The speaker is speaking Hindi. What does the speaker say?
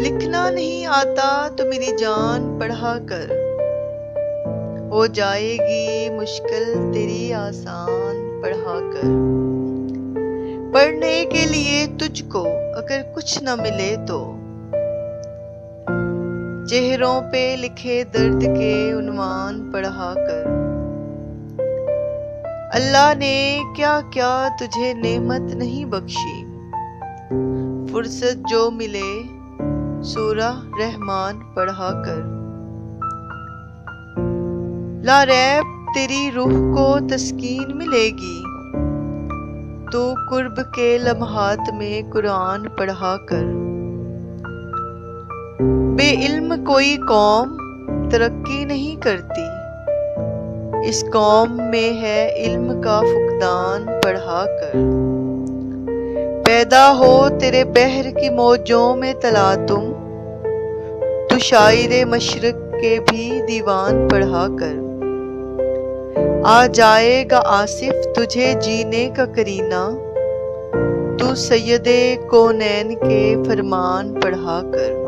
लिखना नहीं आता तो मेरी जान पढ़ा कर, हो जाएगी मुश्किल तेरी आसान पढ़ा कर। पढ़ने के लिए तुझको अगर कुछ न मिले तो चेहरों पे लिखे दर्द के उन्वान पढ़ा कर। अल्लाह ने क्या क्या तुझे नेमत नहीं बख्शी, फुर्सत जो मिले सूरह रहमान पढ़ा कर। ला रैब तेरी रूह को तस्कीन मिलेगी, तो कुर्ब के लम्हात में कुरान पढ़ा कर। बेइल्म कोई कौम तरक्की नहीं करती, इस कौम में है इल्म का फुकदान पढ़ा कर। पैदा हो तेरे बहर की मौजों में तला तुम, तू शायरे मशरक के भी दीवान पढ़ा कर। आ जाएगा आसिफ तुझे जीने का करीना, तू सैयदे कौनैन के फरमान पढ़ा कर।